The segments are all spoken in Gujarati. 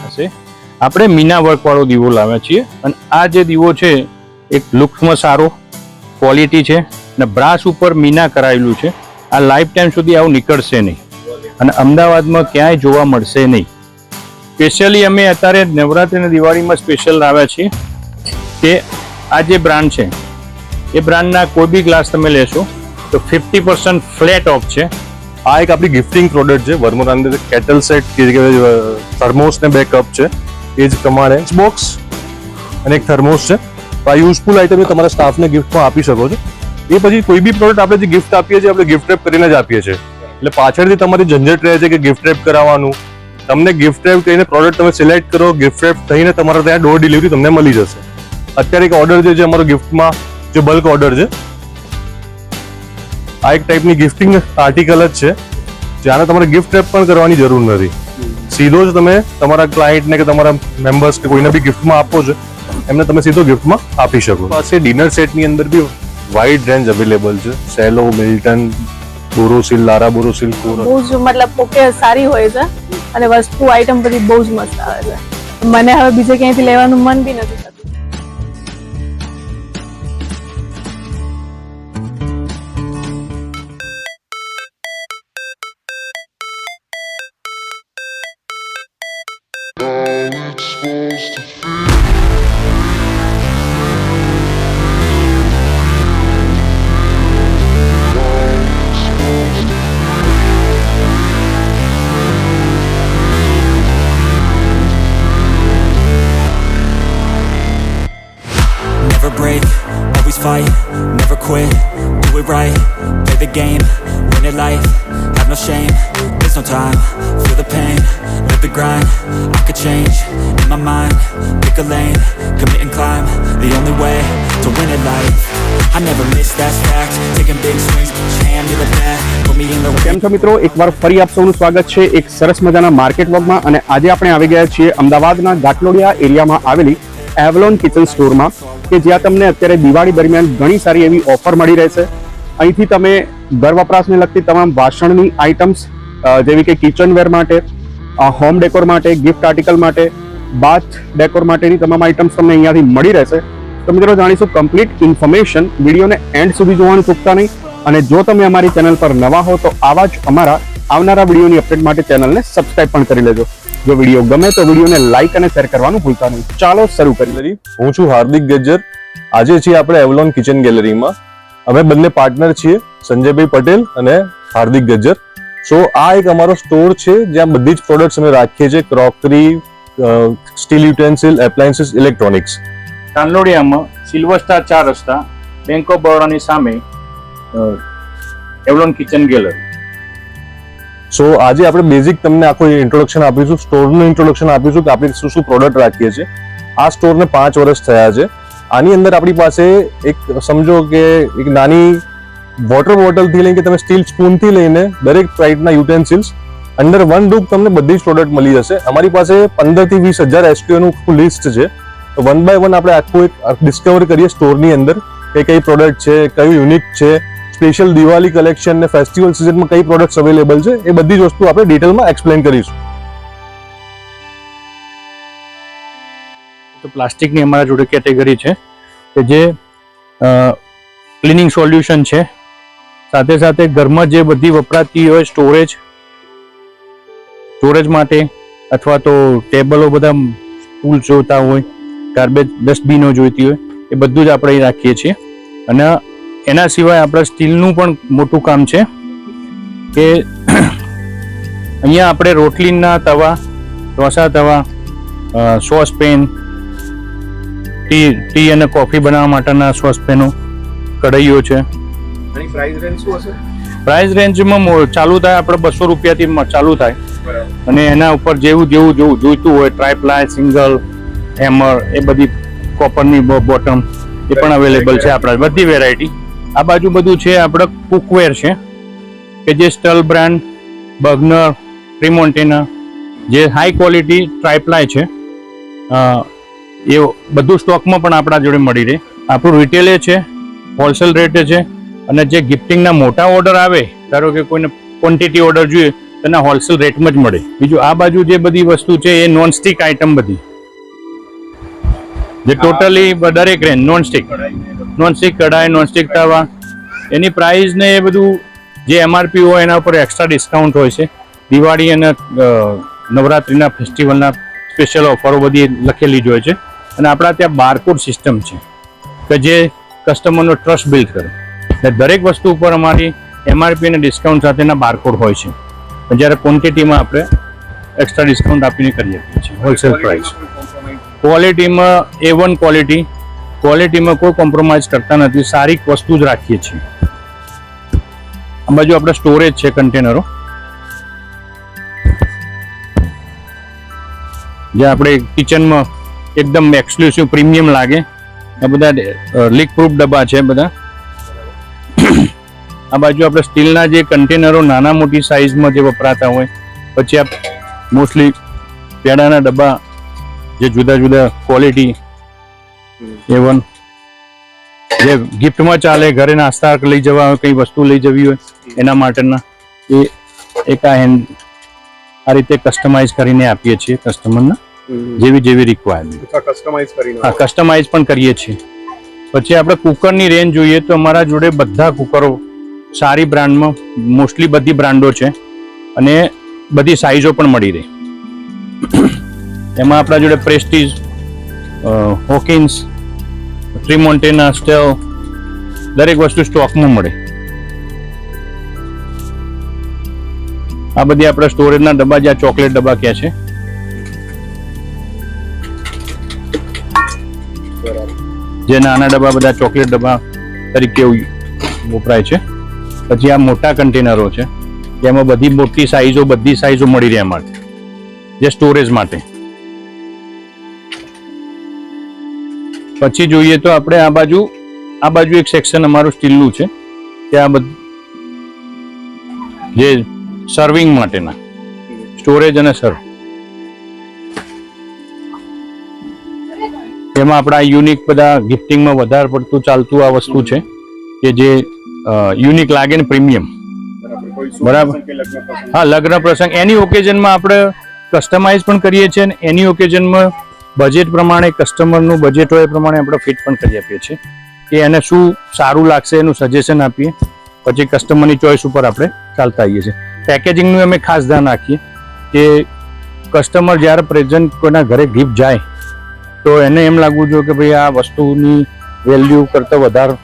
હશે આપણે મીના વર્ક વાળો દીવો લાવ્યા છીએ અને આ જે દીવો છે એક લુક્સમાં સારો ક્વોલિટી છે અને બ્રાસ ઉપર મીના કરાયેલું છે. આ લાઈફ ટાઈમ સુધી આવું નીકળશે નહીં અને અમદાવાદમાં ક્યાંય જોવા મળશે નહીં. સ્પેશિયલી અમે અત્યારે નવરાત્રી અને દિવાળીમાં સ્પેશિયલ લાવ્યા છીએ કે આ જે બ્રાન્ડ છે એ બ્રાન્ડના કોઈ બી ગ્લાસ તમે લેશો તો 50% ફ્લેટ ઓફ છે. આ એક આપણી ગિફ્ટિંગ પ્રોડક્ટ છે વર્મોરા અંદર કેટલ સેટ કે થર્મોસ ને બે કપ છે એ જ પ્રમાણે બોક્સ અને એક થર્મોસ છે. આ યુઝફુલ આઈટમ તમારા સ્ટાફને ગિફ્ટમાં આપી શકો છો. એ પછી કોઈ બી પ્રોડક્ટ આપણે જે ગિફ્ટ આપીએ છીએ આપણે ગિફ્ટ રેપ કરીને જ આપીએ છીએ એટલે પાછળથી તમારી ઝંઝટ રહે છે કે ગિફ્ટ રેપ કરાવવાનું. તમને ગિફ્ટ રેપ કરીને પ્રોડક્ટ તમે સિલેક્ટ કરો ગિફ્ટ રેપ થઈને તમારા ત્યાં ડોર ડિલિવરી તમને મળી જશે. અત્યારે એક ઓર્ડર જે છે અમારો ગિફ્ટમાં જે બલ્ક ઓર્ડર છે આ એક ટાઈપની ગિફ્ટિંગ આર્ટિકલ જ છે જ્યાંને તમારે ગિફ્ટ રેપ પણ કરવાની જરૂર નથી. સીધો જ તમે તમારા ક્લાયન્ટને કે તમારા મેમ્બર્સ કે કોઈને બી ગિફ્ટમાં આપો છો એમને તમે સીધો ગિફ્ટમાં આપી શકો. પાસે ડિનર સેટની અંદર બી વાઇડ રેન્જ અવેલેબલ છે. સેલો, મિલ્ટન, બોરોસિલ, લારા બોરોસિલ, બહુ જ મતલબ ઓકે સારી હોય છે અને વસ્તુ આઈટમ બધી બહુ જ મસ્ત આવે છે. મને હવે બીજે ક્યાંયથી લેવાનું મન બી નથી થતું. Break, always fight, never quit, do it right, play the game, win it life, have no shame, there's no time, feel the pain, live the grind, I could change, in my mind, pick a lane, commit and climb, the only way to win it life, I never miss that fact, taking big swings, put your hand to the bat, put me in the કેમ છો મિત્રો, એકવાર ફરી આપ સૌનું સ્વાગત છે એક સરસ મજાના માર્કેટ વ્લોગમાં. અને આજે આપણે આવી ગયા છીએ અમદાવાદના ઘાટલોડિયા એરિયામાં આવેલી એવલોન કિચન સ્ટોરમાં કે જ્યાં તમને અત્યારે દિવાળી દરમિયાન ઘણી સારી એવી ઓફર મળી રહેશે. અહીંથી તમે ઘર વપરાશને લગતી તમામ વાસણની આઇટમ્સ જેવી કે કિચનવેર માટે, હોમ ડેકોર માટે, ગિફ્ટ આર્ટિકલ માટે, બાથ ડેકોર માટેની તમામ આઇટમ્સ તમને અહીંયાથી મળી રહેશે. તો મિત્રો જાણીશું કમ્પ્લીટ ઇન્ફોર્મેશન. વિડીયોને એન્ડ સુધી જોવાનું ચૂકતા નહીં અને જો તમે અમારી ચેનલ પર નવા હો તો આવા જ અમારા આવનારા વિડીયોની અપડેટ માટે ચેનલને સબસ્ક્રાઇબ પણ કરી લેજો. જો વિડીયો ગમે તો વિડીયોને લાઈક અને શેર કરવાનું ભૂલતા નહીં. ચાલો શરૂ કરીએ. હું છું હાર્દિક ગજ્જર. આજે છીએ આપણે એવલોન કિચન ગેલેરીમાં. અમે બંને પાર્ટનર છીએ, સંજયભાઈ પટેલ અને હાર્દિક ગજ્જર. સો આ એક અમારો સ્ટોર છે જ્યાં બધી જ પ્રોડક્ટ્સ અમે રાખીએ છીએ. Crockery, steel utensil, appliances, electronics. કાનલોડિયામાં સિલ્વર સ્ટાર 4 રસ્તા બેંક ઓફ બરોડાની સામે એવલોન કિચન ગેલેરી. સો આજે આપણે બેઝિક તમને આખું ઇન્ટ્રોડક્શન આપીશું, સ્ટોરનું ઇન્ટ્રોડક્શન આપીશું કે આપણે શું શું પ્રોડક્ટ રાખીએ છીએ. આ સ્ટોરને 5 વર્ષ થયા છે. આની અંદર આપણી પાસે એક સમજો કે એક નાની વોટર બોટલથી લઈને કે તમે સ્ટીલ સ્પૂનથી લઈને દરેક ટાઈપના યુટેન્સિલ્સ અંડર વન રૂફ તમને બધી જ પ્રોડક્ટ મળી જશે. અમારી પાસે 15 થી 20,000 SKUનું લિસ્ટ છે. તો વન બાય વન આપણે આખું એક ડિસ્કવર કરીએ સ્ટોરની અંદર કે કઈ પ્રોડક્ટ છે, કયું યુનિક છે, સ્પેશિયલ દિવાળી કલેક્શન ને ફેસ્ટિવલ સિઝનમાં કઈ પ્રોડક્ટ્સ અવેલેબલ છે, એ બધી જ વસ્તુ આપણે ડિટેલમાં એક્સપ્લેન કરીશું. તો પ્લાસ્ટિકની અમારા જોડે કેટેગરી છે કે જે ક્લિનિંગ સોલ્યુશન છે, સાથે સાથે ઘરમાં જે બધી વપરાતી હોય સ્ટોરેજ માટે અથવા તો ટેબલો બધા ટૂલ જોતા હોય, ગાર્બેજ ડસ્ટબિનો જોઈતી હોય, એ બધું જ આપણે રાખીએ છીએ. અને એના સિવાય આપણા સ્ટીલનું પણ મોટું કામ છે કે અહીંયા આપણે રોટલીના તવા, ઢોસા તવા, સોસપેન, ટી અને કોફી બનાવવા માટેના સોસપેનો, કઢાઈઓ છે. પ્રાઇસ રેન્જમાં ચાલુ થાય આપણે 200 રૂપિયાથી ચાલુ થાય અને એના ઉપર જેવું જોઈતું હોય ટ્રાયપ્લાય, સિંગલ, હેમર, એ બધી કોપરની બોટમ એ પણ અવેલેબલ છે આપણા બધી વેરાયટી. આ બાજુ બધું છે આપણે કુકવેર છે કે જે સ્ટલ બ્રાન્ડ, બર્ગનર, પ્રીમોન્ટેના જે હાઈ ક્વોલિટી ટ્રાયપ્લાય છે એ બધું સ્ટોકમાં પણ આપણા જોડે મળી રહે. આપણું રિટેલે છે, હોલસેલ રેટે છે અને જે ગિફ્ટિંગના મોટા ઓર્ડર આવે, ધારો કે કોઈને ક્વોન્ટિટી ઓર્ડર જોઈએ તેના હોલસેલ રેટમાં જ મળે. બીજું આ બાજુ જે બધી વસ્તુ છે એ નોન સ્ટિક આઇટમ બધી, જે ટોટલી દરેક રેન્જ નોન સ્ટિક કઢાઈ, નોન સ્ટિક તવા, એની પ્રાઇસ ને એ બધું જે MRP હોય એના ઉપર એક્સ્ટ્રા ડિસ્કાઉન્ટ હોય છે. દિવાળી અને નવરાત્રિના ફેસ્ટિવલના સ્પેશિયલ ઓફરો બધી લખેલી જ હોય છે. અને આપણા ત્યાં બારકોડ સિસ્ટમ છે કે જે કસ્ટમરનો ટ્રસ્ટ બિલ્ડ કરે. એટલે દરેક વસ્તુ ઉપર અમારી MRP અને ડિસ્કાઉન્ટ સાથેના બારકોડ હોય છે. જ્યારે ક્વોન્ટિટીમાં આપણે એક્સ્ટ્રા ડિસ્કાઉન્ટ આપીને કરી આપીએ છીએ હોલસેલ પ્રાઇસ. ક્વોલિટીમાં A1 ક્વોલિટીમાં કોઈ કોમ્પ્રોમાઇઝ કરતા નથી, સારી વસ્તુ જ રાખીએ છીએ. આ બાજુ આપણે સ્ટોરેજ છે, કન્ટેનરો, જે આપણે કિચનમાં એકદમ એક્સક્લુસિવ પ્રીમિયમ લાગે. આ બધા લીક પ્રૂફ ડબ્બા છે બધા. આ બાજુ આપણે સ્ટીલના જે કન્ટેનરો નાના મોટી સાઇઝમાં જે વપરાતા હોય, પછી આ મોસ્ટલી પેડાના ડબ્બા જે જુદા જુદા ક્વોલિટી A1 જે ગિફ્ટમાં ચાલે, ઘરે નાસ્તા લઈ જવા હોય, કઈ વસ્તુ લઈ જવી હોય એના માટેના એ એક આ રીતે કસ્ટમાઇઝ કરીને આપીએ છીએ કસ્ટમરના, જેવી રિક્વાયરમેન્ટ. હા, કસ્ટમાઇઝ પણ કરીએ છીએ. પછી આપણે કુકરની રેન્જ જોઈએ તો અમારા જોડે બધા કુકરો સારી બ્રાન્ડમાં, મોસ્ટલી બધી બ્રાન્ડો છે અને બધી સાઇઝો પણ મળી રહે. એમાં આપણા જોડે પ્રેસ્ટીજ, હોકિન્સ, ટ્રીમોન્ટેના, સ્ટેલ, દરેક વસ્તુ સ્ટોકમાં મળે. આ બધી આપણા સ્ટોરેજના ડબ્બા, જ્યાં ચોકલેટ ડબ્બા કહે છે, જે નાના ડબ્બા બધા ચોકલેટ ડબ્બા તરીકે વપરાય છે. પછી આ મોટા કન્ટેનરો છે, જેમાં બધી મોટી સાઈઝો, બધી સાઈઝો મળી રહે અમારે, જે સ્ટોરેજ માટે. પછી જોઈએ તો આપણે આ બાજુ એક સેક્શન અમારું સ્ટીલનું છે, ત્યાં જે સર્વિંગ માટેના સ્ટોરેજ અને સર્વ, એમાં આપણા યુનિક બધા ગિફ્ટિંગમાં વધારે પડતું ચાલતું આ વસ્તુ છે કે જે યુનિક લાગે ને પ્રીમિયમ. બરાબર. હા, લગ્ન પ્રસંગ, એની ઓકેઝનમાં આપણે કસ્ટમાઇઝ પણ કરીએ છીએ અને એની ઓકેઝનમાં બજેટ પ્રમાણે, કસ્ટમરનું બજેટ હોય એ પ્રમાણે આપણે ફિટ પણ કરી આપીએ છીએ કે એને શું સારું લાગશે એનું સજેશન આપીએ. પછી કસ્ટમરની ચોઈસ ઉપર આપણે ચાલતા આવીએ છીએ. પેકેજિંગનું અમે ખાસ ધ્યાન રાખીએ કે કસ્ટમર જ્યારે પ્રેઝન્ટ કોઈના ઘરે ગિફ્ટ જાય તો એને એમ લાગવું જોઈએ કે ભાઈ આ વસ્તુની વેલ્યુ કરતાં વધારે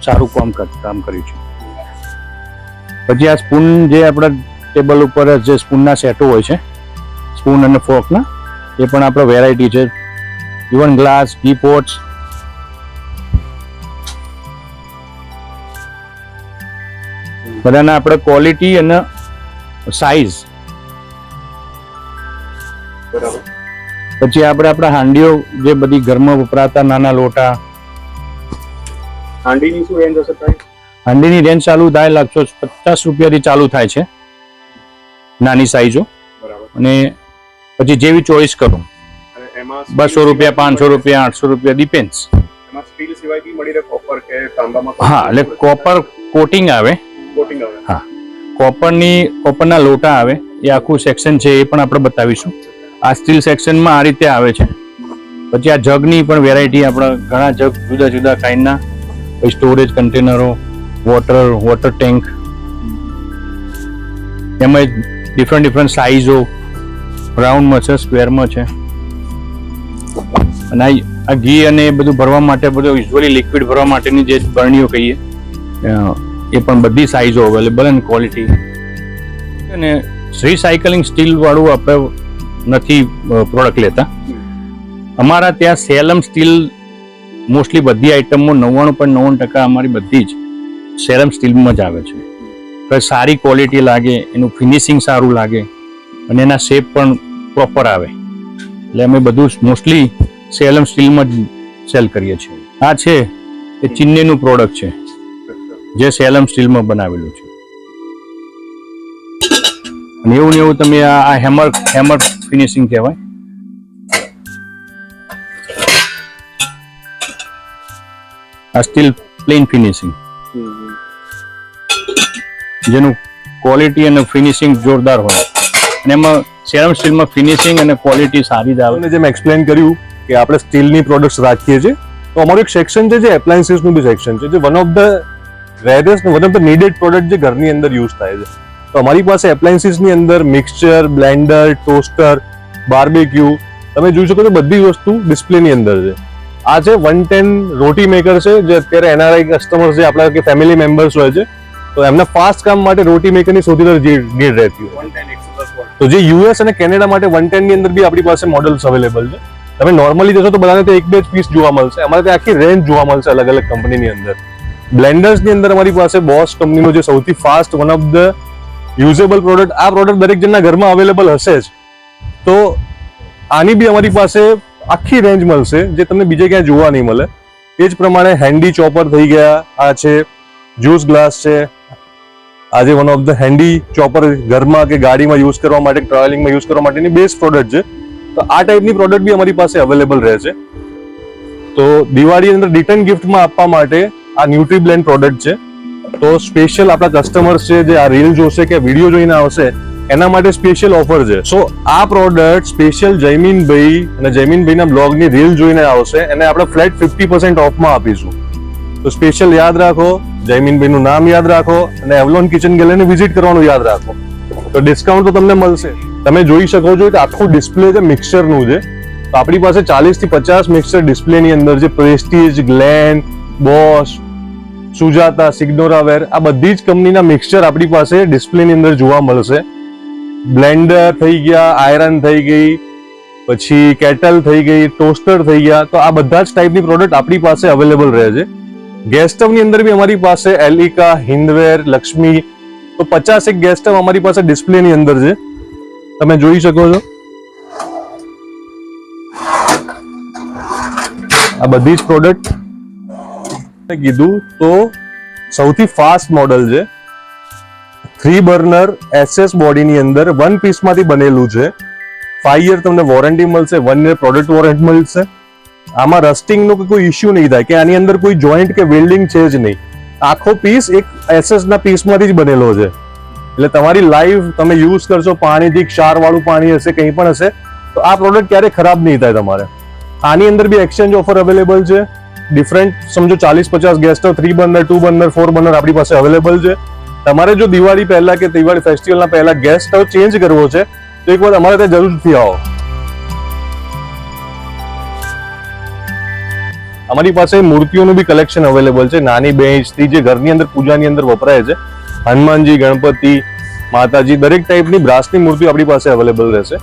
સારું કામ કર્યું છે. પછી આ સ્પૂન, જે આપણા ટેબલ ઉપર જે સ્પૂનના સેટો હોય છે, સ્પૂન અને ફોર્કના, એ પણ આપણે વેરાયટી છે. ઇવન ગ્લાસ, ટી પોટ્સ, બધાના આપણે ક્વોલિટી અને સાઈઝ. પછી આપણે આપણા હાંડીઓ, જે બધી ઘરમાં વપરાતા નાના લોટા. હાંડીની શું રેન્જ હશે પ્રાઇસ? હાંડીની રેન્જ ચાલુ થાય 150 રૂપિયાથી ચાલુ થાય છે, નાની સાઈઝો. અને પછી જેવી ચોઈસ કરો, 200 રૂપિયા, 500 રૂપિયા, 800 રૂપિયા, ડિપેન્ડ્સ. સ્ટીલ સિવાય બી મળી રહે, કોપર કે તાંબામાં? હા, એટલે કોપર કોટિંગ આવે. હા, કોપરના લોટા આવે, એ આખું સેક્શન છે, એ પણ આપણે બતાવીશું. આ સ્ટીલ સેક્શનમાં આ રીતે આવે છે. પછી આ જગની પણ વેરાયટી, આપણા ઘણા જગ જુદા જુદા કાઇન્ડના, પછી સ્ટોરેજ કન્ટેનરો, વોટર ટેન્ક, એમાં ડિફરન્ટ સાઈઝો, રાઉન્ડમાં છે, સ્ક્વેરમાં છે. અને આ ઘી અને એ બધું ભરવા માટે, બધું યુઝ્યુઅલી લિક્વિડ ભરવા માટેની જે બરણીઓ કહીએ, એ પણ બધી સાઈઝો અવેલેબલ અને ક્વોલિટી. અને રિસાયકલિંગ સ્ટીલ વાળું આપણે નથી પ્રોડક્ટ લેતા. અમારા ત્યાં સેલમ સ્ટીલ મોસ્ટલી બધી આઇટમો 99.9% અમારી બધી જ સેલમ સ્ટીલમાં જ આવે છે. સારી ક્વોલિટી લાગે, એનું ફિનિશિંગ સારું લાગે અને એના શેપ પણ પ્રોપર આવે, એટલે અમે બધું મોસ્ટલી સેલમ સ્ટીલમાં જ સેલ કરીએ છીએ. આ છે એ ચીનનું પ્રોડક્ટ છે, જે સેલમ સ્ટીલમાં બનાવેલું છે. અને એવું ને એવું તમે આ હેમર ફિનિશિંગ કહેવાય. આ સ્ટીલ પ્લેન ફિનિશિંગ, જેનું ક્વોલિટી અને ફિનિશિંગ જોરદાર હોય. ને એમાં સેરમ સ્ટીલમાં ફિનિશિંગ અને ક્વોલિટી સારી જ આવે. તમને જેમ એક્સપ્લેન કર્યું કે આપણે સ્ટીલની પ્રોડક્ટ્સ રાખીએ છીએ, તો અમારું એક સેક્શન છે જે એપ્લાયન્સીસનું બી સેક્શન છે, જે one of the rarest one of the needed product જે ઘરની અંદર યુઝ થાય છે. તો અમારી પાસે એપ્લાયન્સીસની અંદર મિક્સચર, બ્લેન્ડર, ટોસ્ટર, બાર્બેક્યુ, તમે જોઈ શકો છો બધી વસ્તુ ડિસ્પ્લેની અંદર છે. આ છે 110 રોટી મેકર છે, જે અત્યારે NRI કસ્ટમર્સ છે આપણા કે ફેમિલી મેમ્બર્સ હોય છે, તો એમના ફાસ્ટ કામ માટે રોટી મેકરની સૌથી વધારે નીડ રહેતી હોય. તો જે US અને કેનેડા માટે 110 ની અંદર બી આપણી પાસે મોડલ્સ અવેલેબલ છે. તમે નોર્મલી જશો તો બધાને એક બે પીસ જોવા મળશે, અમારે ત્યાં આખી રેન્જ જોવા મળશે અલગ અલગ કંપનીની અંદર. બ્લેન્ડર્સ ની અંદર અમારી પાસે બોસ કંપનીનો જે સૌથી fast one of the usable product, આ પ્રોડક્ટ દરેક જણના ઘરમાં અવેલેબલ હશે જ. તો આની બી અમારી પાસે આખી રેન્જ મળશે જે તમને બીજે ક્યાંય જોવા નહીં મળે. એ જ પ્રમાણે હેન્ડી ચોપર થઈ ગયા, આ છે જ્યુસ ગ્લાસ છે, આજે one of the handy chopper ઘરમાં કે ગાડીમાં યુઝ કરવા માટે, ટ્રાવેલિંગમાં યુઝ કરવા માટેની બેસ્ટ પ્રોડક્ટ છે. તો આ ટાઈપની પ્રોડક્ટ બી અમારી પાસે અવેલેબલ રહે છે. તો દિવાળી અંદર રિટર્ન ગિફ્ટમાં આપવા માટે આ ન્યુટ્રી બ્લેન્ડ પ્રોડક્ટ છે. તો સ્પેશિયલ આપણા કસ્ટમર્સ છે જે આ રીલ જોશે કે વિડીયો જોઈને આવશે, એના માટે સ્પેશિયલ ઓફર છે. સો આ પ્રોડક્ટ સ્પેશિયલ જયમીનભાઈ અને જયમીનભાઈના બ્લોગની રીલ જોઈને આવશે, એને આપણે ફ્લેટ 50% ઓફમાં આપીશું. તો સ્પેશિયલ યાદ રાખો, જયમીનભાઈનું નામ યાદ રાખો અને એવલોન કિચન ગેલેરીને વિઝિટ કરવાનું યાદ રાખો. તો ડિસ્કાઉન્ટ તો તમને મળશે. તમે જોઈ શકો છો કે આખું ડિસ્પ્લે છે મિક્સચરનું છે. તો આપણી પાસે 40 થી 50 મિક્સચર ડિસ્પ્લેની અંદર છે. પ્રેસ્ટીજ, ગ્લેન, બોસ, સુજાતા, સિગ્નોરાવેર, આ બધી જ કંપનીના મિક્સચર આપણી પાસે ડિસ્પ્લેની અંદર જોવા મળશે. બ્લેન્ડર થઈ ગયા, આયરન થઈ ગઈ, પછી કેટલ થઈ ગઈ, ટોસ્ટર થઈ ગયા. તો આ બધા જ ટાઈપની પ્રોડક્ટ આપણી પાસે અવેલેબલ રહે છે. ગેસ સ્ટવની અંદર બી અમારી પાસે એલિકા, હિન્દવેર, લક્ષ્મી, તો 50 એક ગેસ સ્ટવ અમારી પાસે ડિસ્પ્લેની અંદર છે, તમે જોઈ શકો છો. આ બધી જ પ્રોડક્ટ કીધું તો સૌથી ફાસ્ટ મોડલ છે. 3 બર્નર SS બોડીની અંદર 1 પીસમાંથી બનેલું છે. 5 યર તમને વોરંટી મળશે, 1 યર પ્રોડક્ટ વોરંટી મળશે. આમાં રસ્ટિંગનો કોઈ ઇશ્યુ નહીં થાય કે આની અંદર કોઈ જોઈન્ટ કે વેલ્ડિંગ છે જ નહીં. આખો પીસ એક SS ના પીસમાંથી જ બનેલો છે. એટલે તમારી લાઈફ તમે યુઝ કરશો, પાણીથી ક્ષાર વાળું પાણી હશે, કંઈ પણ હશે, તો આ પ્રોડક્ટ ક્યારેય ખરાબ નહીં થાય તમારે. આની અંદર બી એક્સચેન્જ ઓફર અવેલેબલ છે. ડિફરન્ટ સમજો 40-50 gas stove 3 burner, 2 burner, 4 burner આપણી પાસે અવેલેબલ છે. તમારે જો દિવાળી પહેલા કે દિવાળી ફેસ્ટિવલના પહેલા ગેસ સ્ટવ ચેન્જ કરવો છે તો એક વાર અમારે ત્યાં જરૂરથી આવો. અમારી પાસે મૂર્તિઓનું બી કલેક્શન અવેલેબલ છે. નાની બેંચથી જે ઘરની અંદર પૂજાની અંદર વપરાય છે, હનુમાનજી, ગણપતિ, માતાજી, દરેક ટાઈપની બ્રાસની મૂર્તિઓ આપણી પાસે અવેલેબલ રહેશે.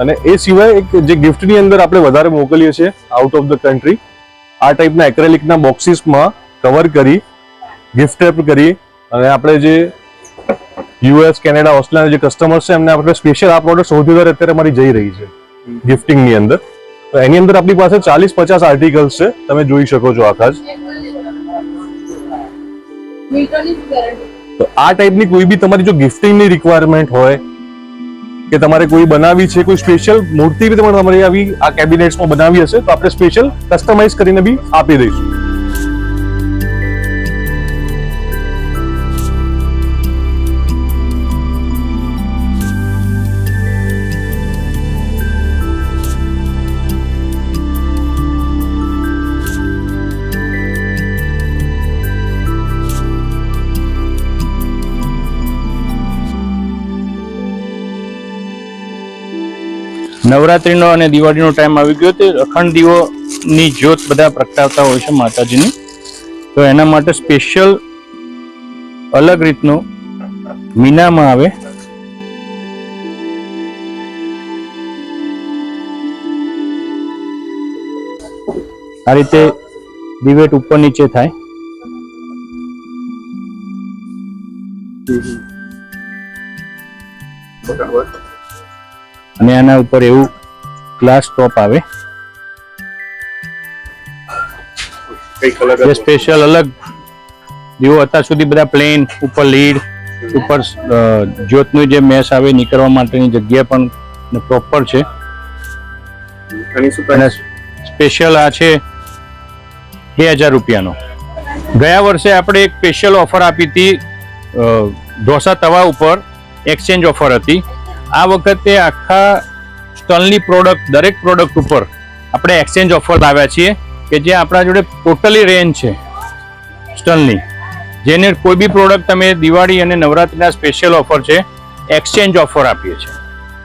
અને એ સિવાય એક જે ગિફ્ટની અંદર આપણે વધારે મોકલીએ છીએ આઉટ ઓફ ધ કન્ટ્રી, આ ટાઈપના એક્રેલિકના બોક્સીસમાં કવર કરી ગિફ્ટ રેપ કરી અને આપણે જે US, કેનેડા, ઓસ્ટ્રેલિયાના જે કસ્ટમર્સ છે એમને આપણે સ્પેશિયલ આ પ્રોડક્ટ સૌથી વધારે અત્યારે અમારી જઈ રહી છે ગિફ્ટિંગની અંદર. તો એની અંદર આપણી પાસે 40-50 આર્ટિકલ્સ છે, તમે જોઈ શકો છો આખા જ. તો આ ટાઈપની કોઈ બી તમારી જો ગિફ્ટિંગની રિક્વાયરમેન્ટ હોય કે તમારે કોઈ બનાવી છે, કોઈ સ્પેશિયલ મૂર્તિ બી તમારે આવી આ કેબિનેટ્સમાં બનાવી હશે તો આપણે સ્પેશિયલ કસ્ટમાઇઝ કરીને બી આપી દઈશું. નવરાત્રીનો અને દિવાળીનો ટાઈમ આવી ગયો, તે અખંડ દીવોની જ્યોત બધા પ્રગટાવતા હોય છે માતાજીની. તો એના માટે સ્પેશિયલ અલગ રીતનું મીનામાં આવે આ રીતે દિવેટ ઉપર નીચે થાય. અને આના ઉપર એવું ગ્લાસ ટોપ આવે, સ્પેશિયલ અલગ દીવો. અત્યાર સુધી બધા પ્લેન ઉપર લીડ, ઉપર જ્યોતનું જે મેસ આવે નીકળવા માટેની જગ્યા પણ પ્રોપર છે. અને સ્પેશિયલ આ છે 2000 રૂપિયાનો. ગયા વર્ષે આપણે એક સ્પેશિયલ ઓફર આપી હતી ઢોસા તવા ઉપર, એક્સચેન્જ ઓફર હતી. આ વખતે આખા સ્ટોલની પ્રોડક્ટ, દરેક પ્રોડક્ટ ઉપર આપણે એક્સચેન્જ ઓફર લાવ્યા છીએ કે જે આપણા જોડે ટોટલી રેન્જ છે સ્ટોલની, જેને કોઈ બી પ્રોડક્ટ તમે દિવાળી અને નવરાત્રિના સ્પેશિયલ ઓફર છે, એક્સચેન્જ ઓફર આપીએ છીએ.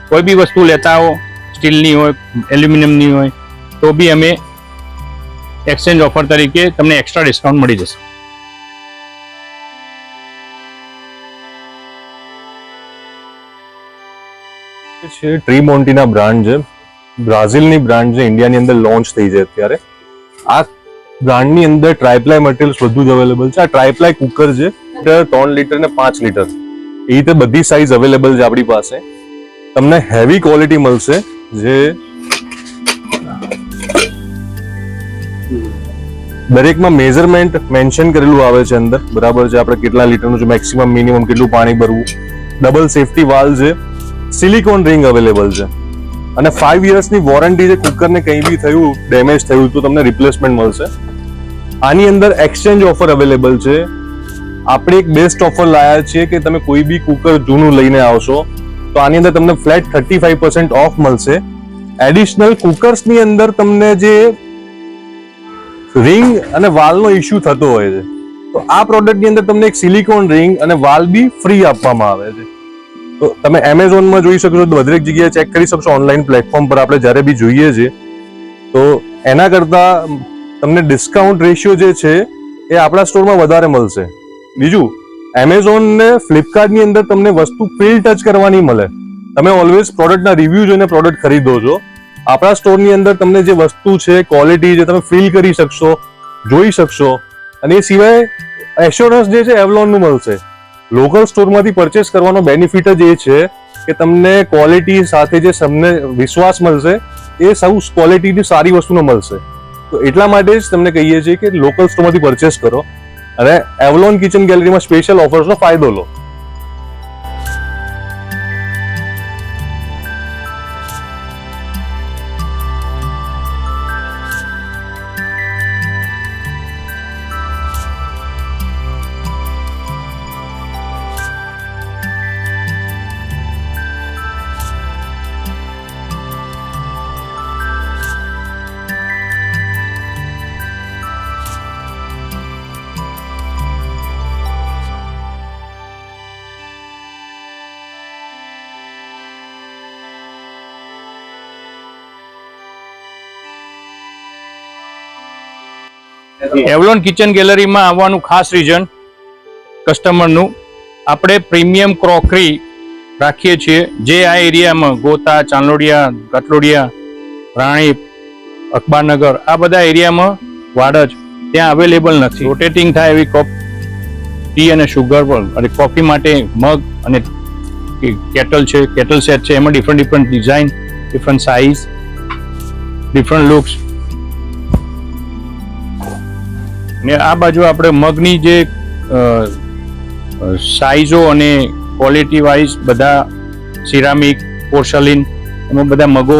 કોઈ બી વસ્તુ લેતા હો, સ્ટીલની હોય, એલ્યુમિનિયમની હોય, તો બી અમે એક્સચેન્જ ઓફર તરીકે તમને એક્સ્ટ્રા ડિસ્કાઉન્ટ મળી જશે. છે ટ્રીમોન્ટીના બ્રાન્ડ છે, બ્રાઝિલની બ્રાન્ડ છે, ઇન્ડિયાની અંદર લોન્ચ થઈ છે અત્યારે. આ બ્રાન્ડની અંદર ટ્રાયપ્લાય મટીરિયલ્સ બધું જ અવેલેબલ છે. આ ટ્રાયપ્લાય કુકર છે, 3 લીટર ને 5 લીટર એ રીતે બધી સાઇઝ અવેલેબલ છે આપણી પાસે. તમને હેવી ક્વોલિટી મળશે, જે દરેકમાં મેઝરમેન્ટ મેન્શન કરેલું આવે છે અંદર, બરાબર છે. આપણે કેટલા લીટરનું છે, મેક્સિમમ મિનિમમ કેટલું પાણી ભરવું. ડબલ સેફટી વાલ્વ છે, સિલિકોન રિંગ અવેલેબલ છે અને 5 યર્સની વોરંટી છે. કુકરને કંઈ બી થયું, ડેમેજ થયું તો તમને રિપ્લેસમેન્ટ મળશે. આની અંદર એક્સચેન્જ ઓફર અવેલેબલ છે. આપણે એક બેસ્ટ ઓફર લાયા છીએ કે તમે કોઈ બી કુકર જૂનું લઈને આવશો તો આની અંદર તમને ફ્લેટ 35% ઓફ મળશે. એડિશનલ કુકર્સની અંદર તમને જે રિંગ અને વાલ્વનો ઇશ્યુ થતો હોય છે, તો આ પ્રોડક્ટની અંદર તમને એક સિલિકોન રિંગ અને વાલ્વ બી ફ્રી આપવામાં આવે છે. તો તમે એમેઝોનમાં જોઈ શકશો, દરેક જગ્યાએ ચેક કરી શકશો, ઓનલાઈન પ્લેટફોર્મ પર આપણે જ્યારે બી જોઈએ છે. તો એના કરતા તમને ડિસ્કાઉન્ટ રેશિયો જે છે એ આપણા સ્ટોરમાં વધારે મળશે. બીજું, એમેઝોન ને ફ્લિપકાર્ટની અંદર તમને વસ્તુ ફીલ ટચ કરવાની મળે. તમે ઓલવેઝ પ્રોડક્ટના રિવ્યુ જોઈને પ્રોડક્ટ ખરીદો છો. આપણા સ્ટોરની અંદર તમને જે વસ્તુ છે, ક્વોલિટી છે, તમે ફીલ કરી શકશો, જોઈ શકશો. અને એ સિવાય એશ્યોરન્સ જે છે એવલોનનું મળશે. લોકલ સ્ટોરમાંથી પરચેસ કરવાનો બેનિફિટ જ એ છે કે તમને ક્વોલિટી સાથે જે તમને વિશ્વાસ મળશે એ સૌ ક્વોલિટીની સારી વસ્તુનો મળશે. તો એટલા માટે જ તમને કહીએ છીએ કે લોકલ સ્ટોરમાંથી પરચેસ કરો અને એવલોન કિચન ગેલેરીમાં સ્પેશિયલ ઓફર્સનો ફાયદો લો. એવલોન કિચન ગેલેરીમાં આવવાનું ખાસ રીઝન કસ્ટમરનું, આપણે પ્રીમિયમ ક્રોકરી રાખીએ છીએ જે આ એરિયામાં ગોતા, ચાંદલોડિયા, કટલોડિયા, રાણી, અખબારનગર આ બધા એરિયામાં વાડજ ત્યાં અવેલેબલ નથી. રોટેટિંગ થાય એવી કપ, ટી અને શુગર અને કોફી માટે મગ અને કેટલ છે, કેટલ સેટ છે. એમાં different design, different size, different looks. ને આ બાજુ આપણે મગની જે સાઇઝો અને ક્વોલિટી વાઇઝ બધા સિરામિક, પોર્સલિન, એમાં બધા મગો,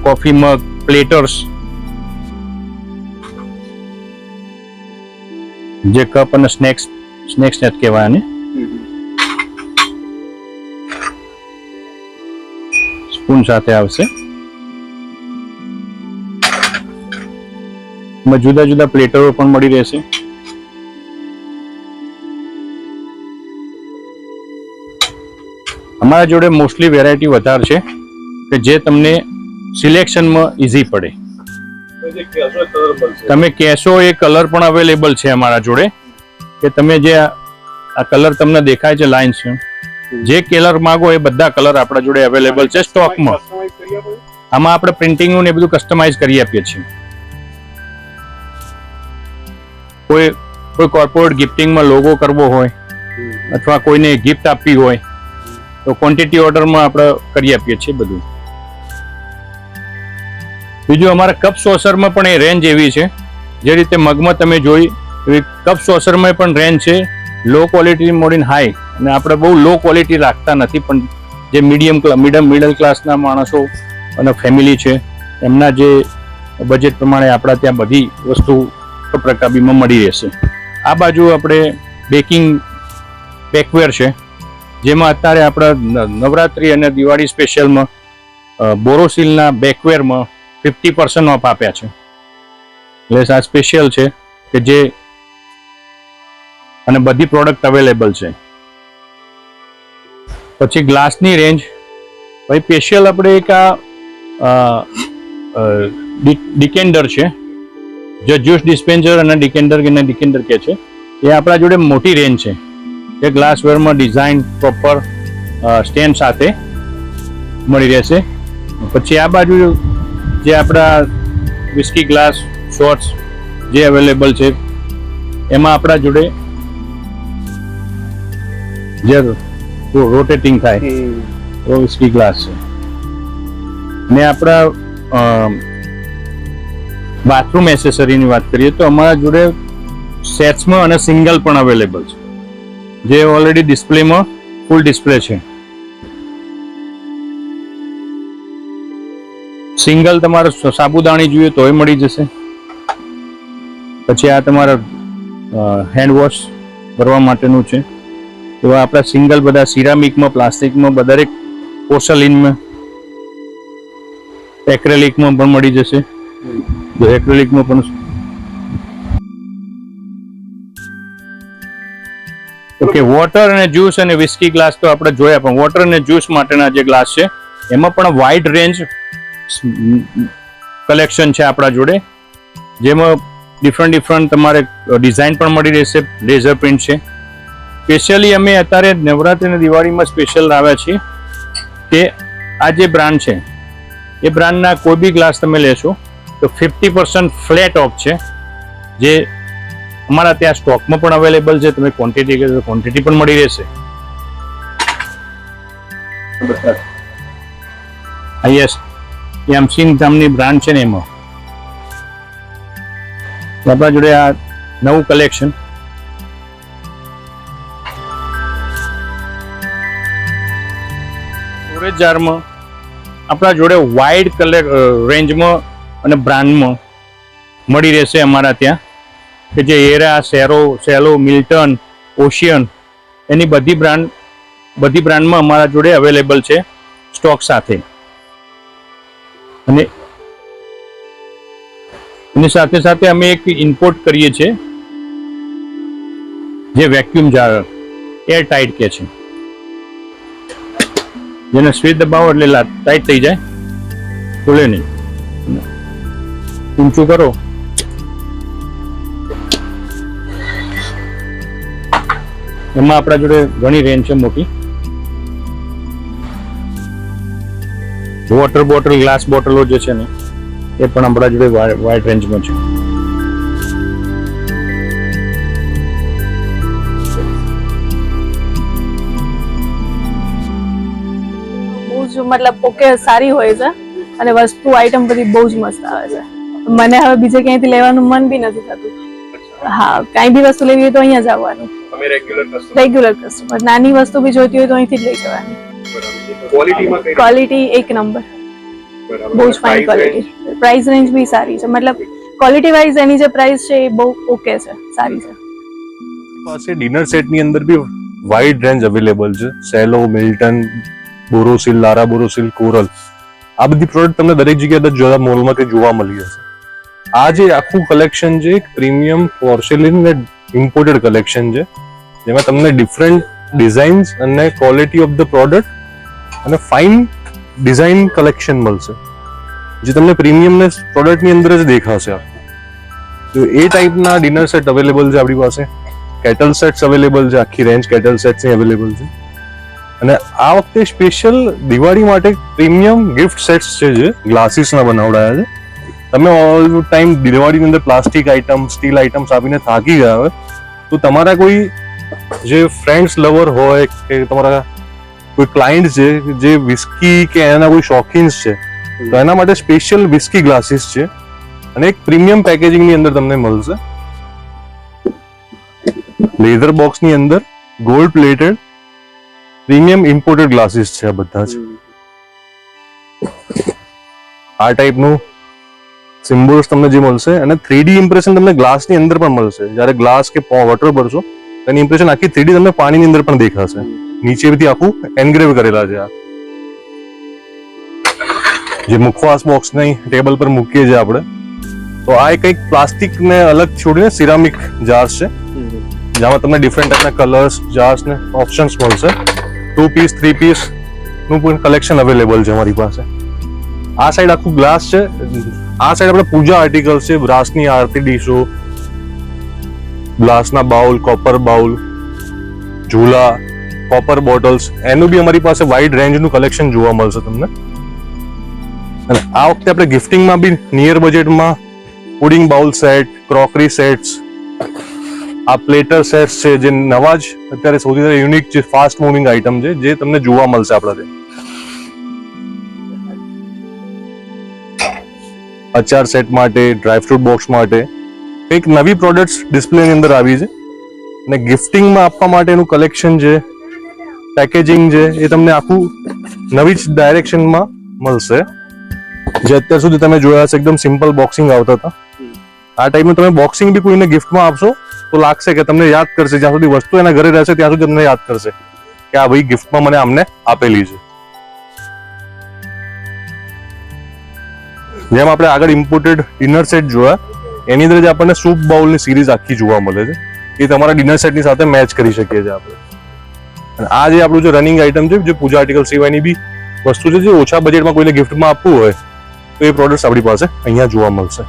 કોફી મગ, પ્લેટર્સ, જે કપ અને સ્નેક્સ નેટ કહેવાય ને, સ્પૂન સાથે આવશે. જુદા જુદા પ્લેટરો પણ મળી રહેશે. અમારા જોડે મોસ્ટલી વેરાયટી વધારે છે કે જે તમને સિલેક્શનમાં ઇઝી પડે. તમે કહેશો એ કલર પણ અવેલેબલ છે અમારા જોડે કે તમે જે આ કલર તમને દેખાય છે લાઇન્સ, જે કલર માંગો એ બધા કલર આપણા જોડે અવેલેબલ છે સ્ટોકમાં. આમાં આપણે પ્રિન્ટિંગ ને બધું કસ્ટમાઇઝ કરી આપીએ છીએ. કોઈ કોર્પોરેટ ગિફ્ટિંગમાં લોગો કરવો હોય અથવા કોઈને ગિફ્ટ આપવી હોય તો ક્વોન્ટિટી ઓર્ડરમાં આપણે કરી આપીએ છીએ બધું. બીજું, અમારા કપ સોસરમાં પણ એ રેન્જ એવી છે, જે રીતે મગમાં તમે જોઈ એવી કપ સોસરમાં પણ રેન્જ છે. લો ક્વોલિટી મોડીને હાઈ, અને આપણે બહુ લો ક્વોલિટી રાખતા નથી, પણ જે મિડલ ક્લાસના માણસો અને ફેમિલી છે એમના જે બજેટ પ્રમાણે આપણા ત્યાં બધી વસ્તુ પ્રકારમાં મળી રહેશે. આ બાજુ આપણે બેકિંગ બેકવેર છે, જેમાં અત્યારે આપણા નવરાત્રી અને દિવાળી સ્પેશિયલમાં બોરોસિલના બેકવેરમાં 50% ઓફ આપ્યા છે. એટલે આ સ્પેશિયલ છે કે જે અને બધી પ્રોડક્ટ અવેલેબલ છે. પછી ગ્લાસની રેન્જ ભાઈ સ્પેશિયલ આપણે એક આ ડિકેન્ડર છે, જે જ્યુસ ડિસ્પેન્સર અને ડિકેન્ડર કહે છે. એ આપણા જોડે મોટી રેન્જ છે જે ગ્લાસવેરમાં ડિઝાઇન પ્રોપર સ્ટેન્ડ સાથે મળી રહેશે. પછી આ બાજુ જે આપણા વિસ્કી ગ્લાસ શોર્ટ્સ જે અવેલેબલ છે એમાં આપણા જોડે જે રોટેટિંગ થાય વિસ્કી ગ્લાસ છે. ને આપણા બાથરૂમ એસેસરીની વાત કરીએ તો અમારા જોડે સેટ્સમાં અને સિંગલ પણ અવેલેબલ છે, જે ઓલરેડી ડિસ્પ્લેમાં ફૂલ ડિસ્પ્લે છે. સિંગલ તમારે સાબુદાણી જોઈએ તોય મળી જશે. પછી આ તમારા હેન્ડ વોશ કરવા માટેનું છે. એવા આપણા સિંગલ બધા સિરામિકમાં, પ્લાસ્ટિકમાં, દરેક પોર્સલિનમાં, એક્રેલિકમાં પણ મળી જશે. એક્રેલિકમાં પણ ઓકે. વોટર અને જ્યુસ અને વિસ્કી ગ્લાસ તો આપણે જોયા, પણ વોટર અને જ્યુસ માટેના જે ગ્લાસ છે એમાં પણ વાઇડ રેન્જ કલેક્શન છે આપણા જોડે, જેમાં ડિફરન્ટ તમારે ડિઝાઇન પણ મળી રહેશે. લેઝર પ્રિન્ટ છે. સ્પેશિયલી અમે અત્યારે નવરાત્રી અને દિવાળીમાં સ્પેશિયલ લાવ્યા છીએ કે આ જે બ્રાન્ડ છે એ બ્રાન્ડના કોઈ બી ગ્લાસ તમે લેશો તો 50% ફ્લેટ ઓફ છે, જે અમારા ત્યાં સ્ટોકમાં પણ અવેલેબલ છે. તમે ક્વોન્ટિટી કહે તો ક્વોન્ટિટી પણ મળી રહેશે. યસ, એમસીન નામની બ્રાન્ડ છે ને એમાં આપણા જોડે આ નવું કલેક્શન. સ્ટોરેજ જારમાં આપણા જોડે વાઇડ કલર રેન્જમાં અને બ્રાન્ડમાં મળી રહેશે અમારા ત્યાં, કે જે એરા, સેલો, મિલ્ટન, ઓશિયન એની બધી બ્રાન્ડમાં અમારા જોડે અવેલેબલ છે સ્ટોક સાથે. અને એની સાથે સાથે અમે એક ઇમ્પોર્ટ કરીએ છીએ જે વેક્યુમ જાર એર ટાઈટ કે છે, જેને સ્વિચ દબાવો એટલે ટાઈટ થઈ જાય, ખુલે નહીં. ઊંચું કરો એમાં આપણા જોડે ઘણી રેન્જ છે મોટી. વોટર બોટલ, ગ્લાસ બોટલો જે છે ને એ પણ આપણા જોડે વાઇડ રેન્જમાં છે. બહુ જ મતલબ ઓકે સારી હોય છે અને વસ્તુ આઈટમ બધી બહુ જ મસ્ત આવે છે. મને હવે બીજે ક્યાંયથી લેવાનું મન બી નથી થતું. હા, કાંઈ બી વસ્તુ લેવી હોય તો અહીંયા જ આવવાનું. Regular customer. નાની વસ્તુ બી જોઈતી હોય તો અહીંથી જ લઈ જવાની. ક્વોલિટી એક નંબર, બહુ જ ફાઇન ક્વોલિટી. પ્રાઇસ રેન્જ બી સારી છે, મતલબ ક્વોલિટી વાઇઝ એની જે પ્રાઇસ છે એ બહુ ઓકે છે, સારી છે. પાસે ડિનર સેટની અંદર બી વાઇડ રેન્જ અવેલેબલ છે. સેલો, મિલ્ટન, બોરોસિલ, લારા બોરોસિલ, કોરલ, આ બધી પ્રોડક્ટ તમને દરેક જગ્યાએ મોલમાં કે જોવા મળી જશે. આ જે આખું કલેક્શન છે એક પ્રીમિયમ પોર્સેલિન ને ઇમ્પોર્ટેડ કલેક્શન છે, જેમાં તમને ડિફરન્ટ ડિઝાઇન્સ અને ક્વોલિટી ઓફ ધ પ્રોડક્ટ અને ફાઇન ડિઝાઇન કલેક્શન મળશે, જે તમને પ્રીમિયમનેસ પ્રોડક્ટની અંદર જ દેખાશે. તો એ ટાઈપના ડિનર સેટ અવેલેબલ છે આપણી પાસે. કેટલ સેટ્સ અવેલેબલ છે, આખી રેન્જ કેટલ સેટ્સ અવેલેબલ છે. અને આ વખતે સ્પેશિયલ દિવાળી માટે પ્રીમિયમ ગિફ્ટ સેટ્સ છે જે ગ્લાસીસના બનાવડાયા છે. તમે ઓલ ટાઈમ દિવાળીની અંદર પ્લાસ્ટિક આઇટમ, સ્ટીલ આઇટમ્સ આપીને થાકી ગયા હોય તો તમારા કોઈ જે ફ્રેન્ડ્સ લવર હોય કે તમારા કોઈ ક્લાયન્ટ છે જે વિસ્કી કે એના કોઈ શોખીન્સ છે, તો એના માટે સ્પેશિયલ વિસ્કી ગ્લાસીસ છે અને એક પ્રીમિયમ પેકેજિંગની અંદર તમને મળશે. લેધર બોક્સની અંદર gold plated premium imported glasses છે આ બધા જ. આ ટાઈપનું સિમ્બોલ્સ તમને જે મળશે અને 3D ઇમ્પ્રેશન તમને ગ્લાસની અંદર પણ મળશે. જ્યારે ગ્લાસ કે વોટર ભરશો તેની ઇમ્પ્રેશન આખી 3D તમને પાણીની અંદર પણ દેખાશે. નીચેથી આખું એન્ગ્રેવ કરેલા છે. આ જે મુખવાસ બોક્સ નહીં ટેબલ પર મૂકીએ છીએ આપણે, તો આ કંઈક પ્લાસ્ટિક ને અલગ છોડીને સિરામિક જાર્સ છે, જેમાં તમને ડિફરન્ટ ટાઈપના કલર્સ, જાર્સ ને ઓપ્શન્સ મળશે. 2 પીસ 3 પીસ નું પણ કલેક્શન અવેલેબલ છે અમારી પાસે. આ સાઈડ આખું ગ્લાસ છે. આ સાઈડ આપણે પૂજા આર્ટિકલ્સ છે, બ્રાસની આરતી ડીશો, ગ્લાસના બાઉલ, કોપર બાઉલ, ઝૂલા, કોપર બોટલ્સ, એનું બી અમારી પાસે વાઇડ રેન્જનું કલેક્શન જોવા મળશે તમને. અને આ વખતે આપણે ગિફ્ટિંગમાં બી નિયર બજેટમાં pudding bowl set, crockery sets, આ પ્લેટર સેટ્સ છે, જે નવા જ અત્યારે સૌથી વધારે યુનિક છે, ફાસ્ટ મૂવિંગ આઇટમ છે, જે તમને જોવા મળશે આપણા ત્યાં. અચાર સેટ માટે, ડ્રાયફ્રૂટ બોક્સ માટે કંઈક નવી પ્રોડક્ટ્સ ડિસ્પ્લેની અંદર આવી છે. અને ગિફ્ટિંગમાં આપવા માટેનું કલેક્શન છે, પેકેજિંગ છે, એ તમને આખું નવી જ ડાયરેક્શનમાં મળશે. જે અત્યાર સુધી તમે જોયા હશે એકદમ સિમ્પલ બોક્સિંગ આવતા હતા, આ ટાઈપનું તમે બોક્સિંગ બી કોઈને ગિફ્ટમાં આપશો તો લાગશે કે તમને યાદ કરશે, જ્યાં સુધી વસ્તુ એના ઘરે રહેશે ત્યાં સુધી તમને યાદ કરશે કે આ ભાઈ ગિફ્ટમાં મને આમને આપેલી છે. જેમ આપણે આગળ ઇમ્પોર્ટેડ ડિનર સેટ જોયા, એની અંદર જે આપણને સૂપ બાઉલની સિરીઝ આખી જોવા મળે છે, એ તમારા ડિનર સેટની સાથે મેચ કરી શકીએ છીએ આપણે. અને આ જે આપણું જે રનિંગ આઇટમ છે, જે પૂજા આર્ટિકલ સિવાયની બી વસ્તુ છે, જે ઓછા બજેટમાં કોઈને ગિફ્ટમાં આપવું હોય તો એ પ્રોડક્ટ્સ આપણી પાસે અહીંયા જોવા મળશે.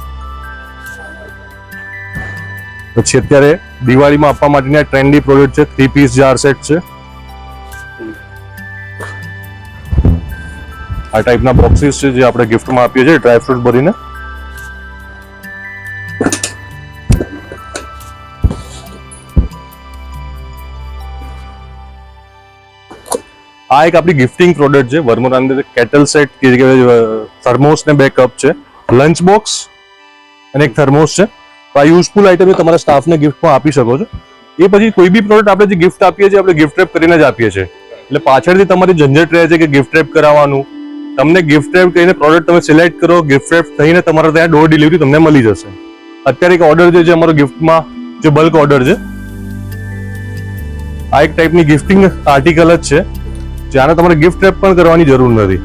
પછી અત્યારે દિવાળીમાં આપવા માટેની આ ટ્રેન્ડી પ્રોડક્ટ છે, 3 પીસ જાર સેટ છે. આ ટાઈપના બોક્સીસ છે જે આપણે ગિફ્ટમાં આપીએ છીએ ડ્રાયફ્રૂટ ભરીને. આ એક આપણી ગિફ્ટિંગ પ્રોડક્ટ છે, વર્મોરાની અંદર કેટલ સેટ, કે થર્મોસ ને 2 કપ છે, લંચ બોક્સ અને એક થર્મોસ છે. તો આ યુઝફુલ આઇટમ તમારા સ્ટાફને ગિફ્ટમાં આપી શકો છો. એ પછી કોઈ બી પ્રોડક્ટ આપણે જે ગિફ્ટ આપીએ છીએ, આપણે ગિફ્ટ રેપ કરીને જ આપીએ છીએ, એટલે પાછળથી તમારી ઝંઝટ રહે છે કે ગિફ્ટ રેપ કરાવવાનું. તમને ગિફ્ટ રેપ કરીને પ્રોડક્ટ તમે સિલેક્ટ કરો, ગિફ્ટ રેપ થઈને તમારા ત્યાં ડોર ડિલિવરી તમને મળી જશે. અત્યારે એક ઓર્ડર છે જે અમારો ગિફ્ટમાં જે બલ્ક ઓર્ડર છે, આ એક ટાઈપની ગિફ્ટિંગ આર્ટિકલ જ છે, જેને તમારે ગિફ્ટ રેપ પણ કરવાની જરૂર નથી.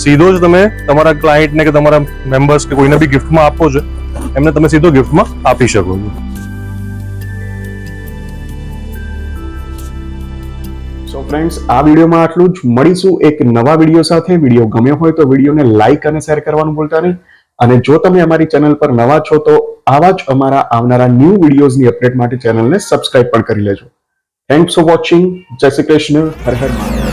સીધો જ તમે તમારા ક્લાયન્ટને કે તમારા મેમ્બર્સ કે કોઈને બી ગિફ્ટમાં આપો છો, એમને તમે સીધો ગિફ્ટમાં આપી શકો છો. સો ફ્રેન્ડ્સ, આ વિડીયોમાં આટલું જ. મળીશું એક નવા વિડીયો સાથે. વિડીયો ગમ્યો હોય તો વિડીયોને લાઈક અને શેર કરવાનું ભૂલતા નહીં. અને જો તમે અમારી ચેનલ પર નવા છો તો આવા જ અમારા આવનારા ન્યૂ વિડીયોઝની અપડેટ માટે ચેનલને સબસ્ક્રાઇબ પણ કરી લેજો. Thanks for watching. જય શ્રી કૃષ્ણ. હર હર મહાદેવ.